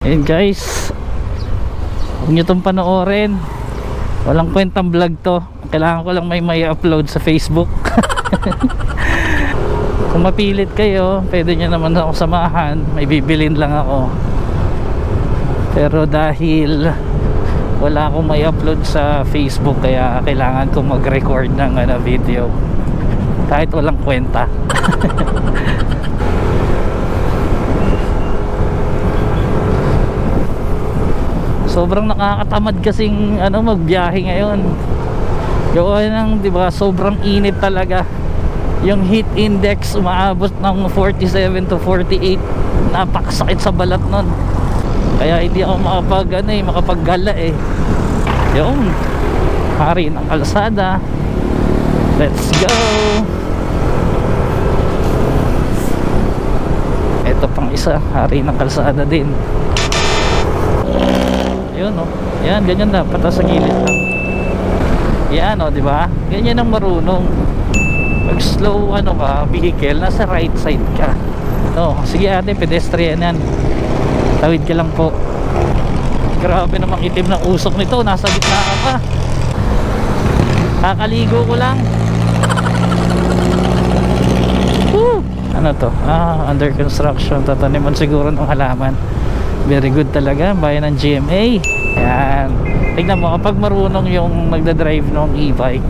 Ayun guys, huwag nyo itong panoorin. Walang kwentang vlog to. Kailangan ko lang may upload sa Facebook. Kung mapilit kayo, pwede nyo naman ako samahan. May bibilin lang ako. Pero dahil wala akong may upload sa Facebook, kaya kailangan kong mag-record ng video kahit walang kwenta. Sobrang nakakatamad kasing magbiyahe ngayon. Gawa ng, di ba, sobrang init talaga. Yung heat index umaabot ng 47 to 48. Napakasakit sa balat nun. Kaya hindi ako makapaggala eh. Yung hari ng kalsada. Let's go. Ito pang isa, hari ng kalsada din. Yun yan, ganyan dapat sa gilid lang. Yan di ba? Ganyan ang marunong. Pag slow ka, vehicle, nasa right side ka. Sige ate, pedestrian yan. Tawid ka lang po. Grabe namang itim ng usok nito, nasa gitna ka pa. Kakaligo ko lang. Woo! Ano to? Under construction. Tataniman siguro ng halaman. Very good talaga, bayan ng GMA. Ayan. Tignan mo, kapag marunong yung nagdadrive ng e-bike,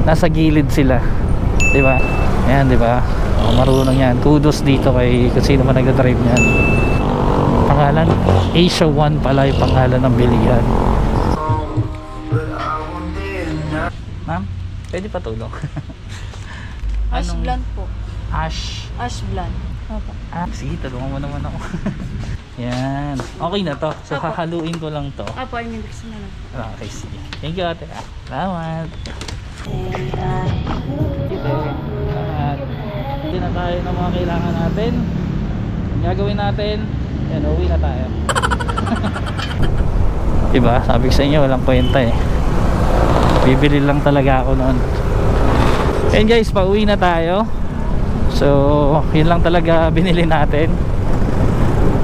nasa gilid sila, diba? Ayan, diba? Marunong yan. Kudos dito kay kung sino man nagdadrive niyan. Pangalan, Asia 1 pala yung pangalan ng bilihan. Ma'am, pwede pa tulong? Ash blonde po. Ash blonde. Sige, tulungan mo naman ako. Yan. Okay na to. So, hahaluin ko lang to. Apo, ay mix na lang. Okay, sige. Thank you, ate. Salamat. Salamat. Hindi na tayo ng mga kailangan natin. Ang gagawin natin, yan, uwi na tayo. Diba? Sabi ko sa inyo, walang kwenta eh. Bibili lang talaga ako noon. And guys, pauwi na tayo. So, yun lang talaga binili natin.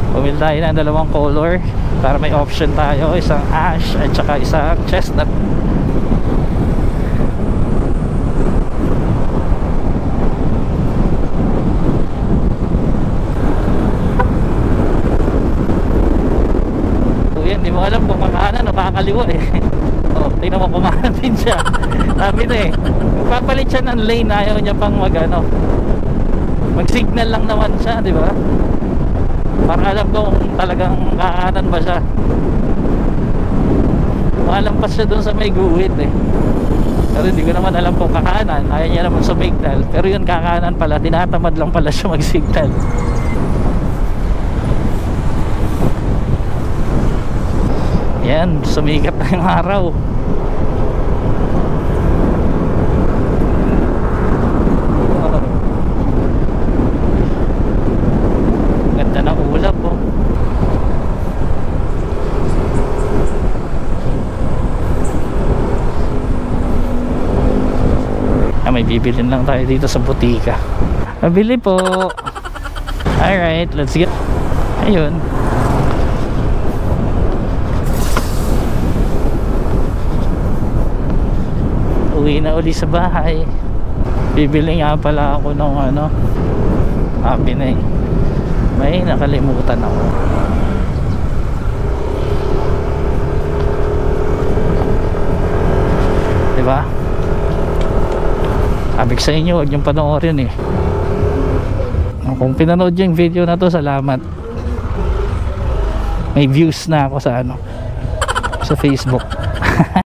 Pumili tayo ng dalawang color para may option tayo, isang ash at saka isang chestnut. So yan, di mo alam kung makanan o kakaliwa eh. Tingnan mo, kumanan din siya. Sabi na eh, papalit siya ng lane, ayaw niya pang mag-signal lang naman siya, di ba? Para alam ko kung talagang kakanan ba siya. Malampas siya dun sa may guhit eh. Pero hindi ko naman alam kung kakanan. Ayaw niya naman sumignal. Pero yun kakanan pala, tinatamad lang pala siya mag-signal. Yan, sumikat na yung araw. Ganda ng ulap po. May bibilin lang tayo dito sa butika. Mabili po. Alright, let's get. Ayun. Uwi na uli sa bahay. Bibili nga pala ako ng happy na eh. May nakalimutan ako. Diba? Sabi ko sa inyo, huwag niyong panoorin eh. Kung pinanood yung video na to, salamat. May views na ako sa sa Facebook.